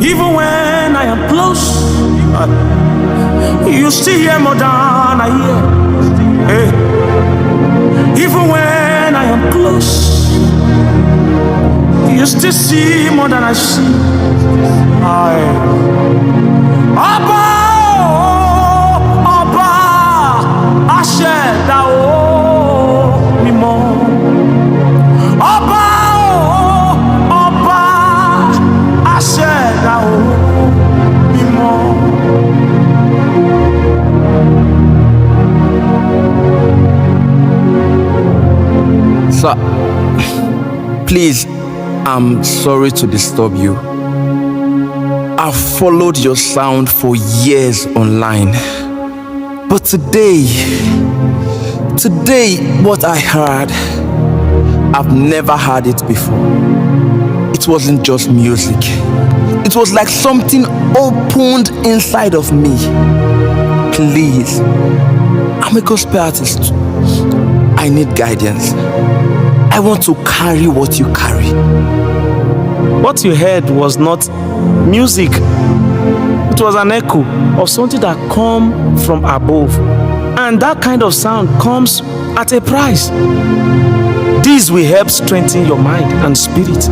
Even when I am close, you still hear more than I hear. Hey. Even when I am close, you still see more than I see. Abba, Abba, Asher, thou me more. Abba, Abba, Asher, thou me more. Sir, please, I'm sorry to disturb you. I've followed your sound for years online. But today, what I heard, I've never heard it before. It wasn't just music. It was like something opened inside of me. Please, I'm a gospel artist. I need guidance. I want to carry what you carry. What you heard was not music. It was an echo of something that comes from above. And that kind of sound comes at a price. These will help strengthen your mind and spirit.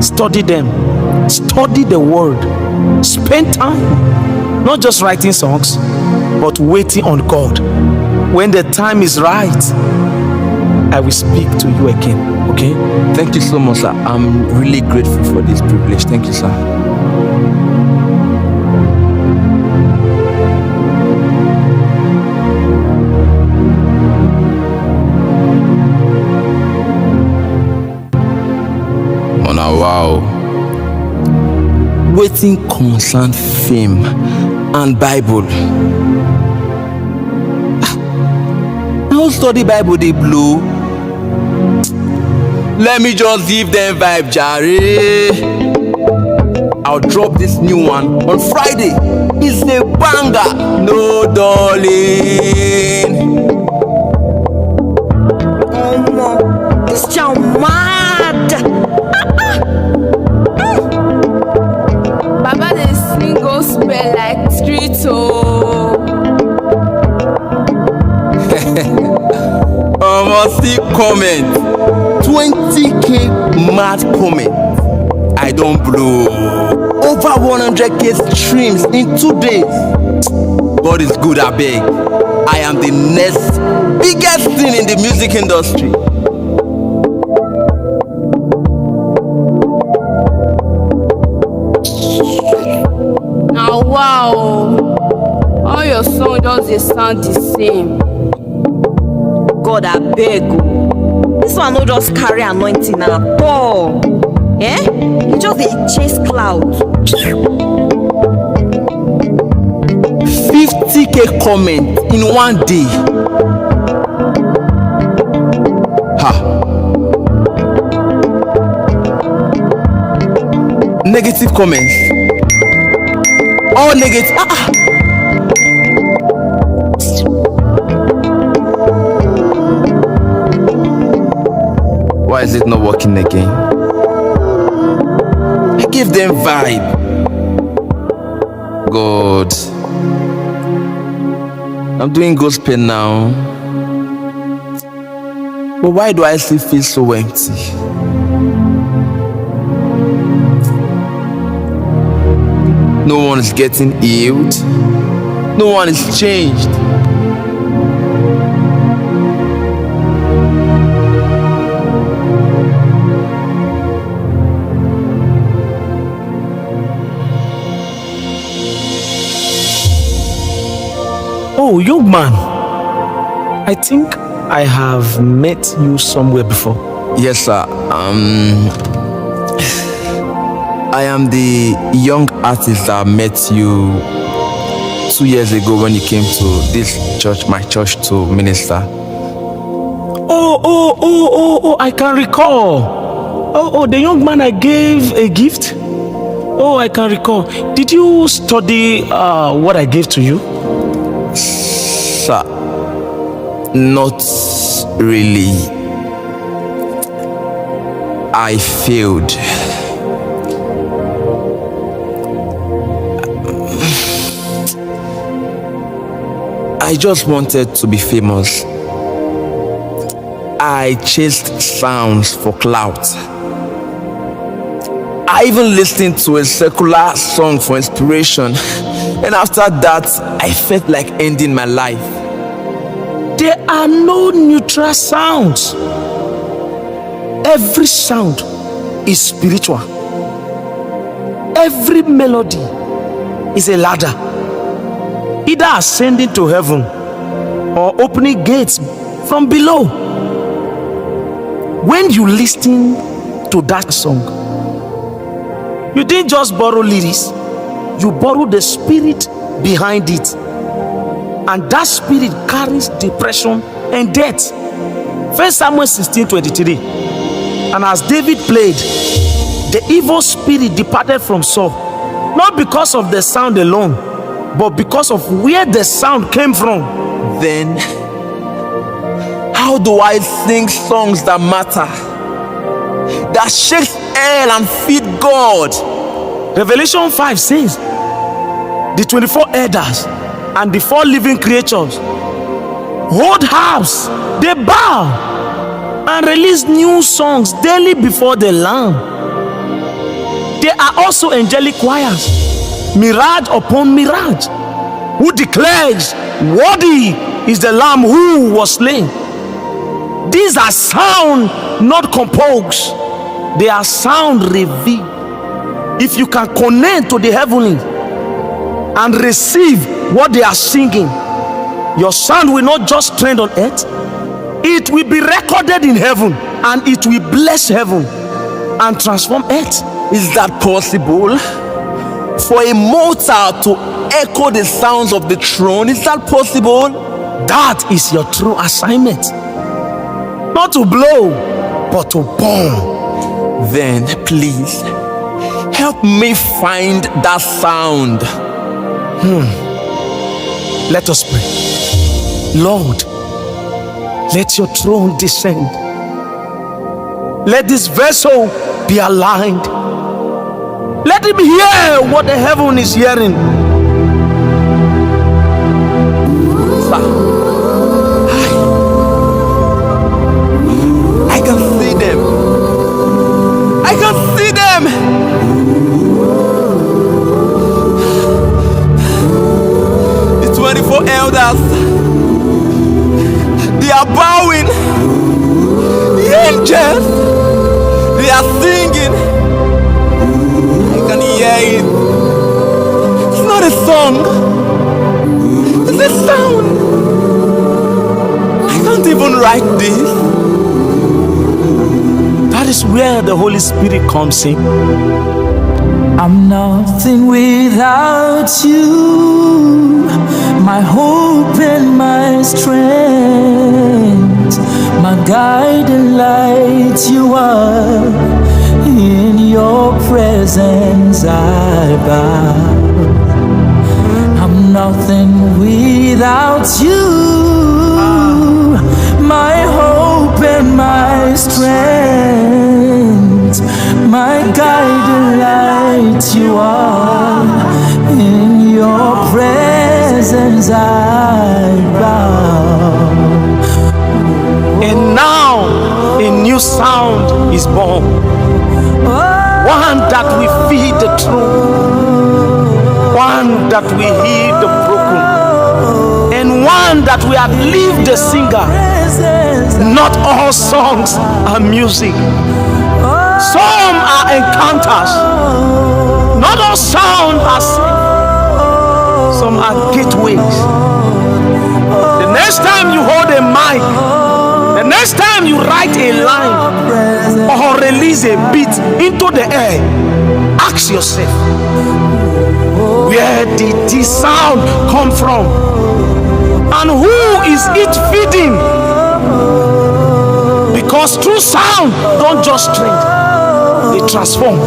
Study them. Study the word. Spend time. Not just writing songs, but waiting on God. When the time is right, I will speak to you again, okay? Thank you so much, sir. I'm really grateful for this privilege. Thank you, sir. Oh, now, wow. Wetin concern fame and Bible. No study Bible dey blow. Let me just give them vibe, jare. I'll drop this new one on Friday. It's a banger, no darling. Oh no, this child mad. Baba dey sing gospel like street oh. Must see comment. 20k mad comment. I don't blow. Over 100k streams in 2 days. God is good, I beg. I am the next biggest thing in the music industry. Now wow, all your songs just dey sound the same. God, I beg. This one no just carry anointing at all. Eh? He just dey chase clouds. 50k comment in 1 day. Ha. Negative comments. All negative. Why is it not working again? I give them vibe. God, I'm doing gospel now. But why do I still feel so empty? No one is getting healed. No one is changed. Oh, young man. I think I have met you somewhere before. Yes, sir. I am the young artist that met you 2 years ago when you came to this church, my church, to minister. Oh, I can recall. Oh, the young man I gave a gift. Oh, I can recall. Did you study what I gave to you? Sir, not really. I failed. I just wanted to be famous. I chased sounds for clout. I even listened to a secular song for inspiration, and after that, I felt like ending my life. There are no neutral sounds. Every sound is spiritual. Every melody is a ladder, either ascending to heaven or opening gates from below. When you listen to that song, you didn't just borrow lyrics, you borrowed the spirit behind it. And that spirit carries depression and death. 1 Samuel 16:23. And as David played, the evil spirit departed from Saul, not because of the sound alone, but because of where the sound came from. Then, how do I sing songs that matter, that shakes hell and feed God? Revelation 5 says, the 24 elders and the 4 living creatures hold harps, they bow and release new songs daily before the Lamb. There are also angelic choirs, mirage upon mirage, who declares, worthy is the Lamb who was slain. These are sound not composed, they are sound revealed. If you can connect to the heavenly and receive what they are singing, your sound will not just trend on earth, it will be recorded in heaven, and it will bless heaven and transform earth. Is that possible? For a mortal to echo the sounds of the throne, is that possible? That is your true assignment. Not to blow, but to burn. Then please help me find that sound. Let us pray. Lord, let your throne descend. Let this vessel be aligned. Let him hear what the heaven is hearing. I can see them. I can see them. The 24 elders, they are bowing. The angels, they are singing. I can hear it. It's not a song, it's a sound. I can't even write this. That is where the Holy Spirit comes in. I'm nothing without you, my hope and my strength, my guiding light you are. In your presence I bow. I'm nothing without you, my hope and my strength, my guiding light you are. In your presence I bow. And now a new sound is born, one that will feed the truth, one that will heal the broken, and one that will outlive the singer. Not all songs are music, some are encounters. Not all sound are safe, some are gateways. The next time you hold a mic, the next time you write a line or release a beat into the air, ask yourself, where did this sound come from? And who is it feeding? Because true sound don't just trend, they transform.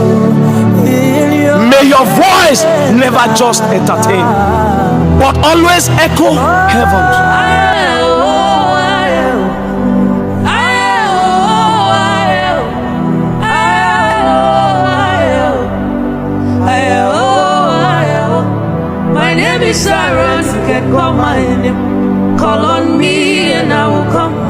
May your voice never just entertain, but always echo heaven. My name is Sharon, you can call my name. call on me and I will come.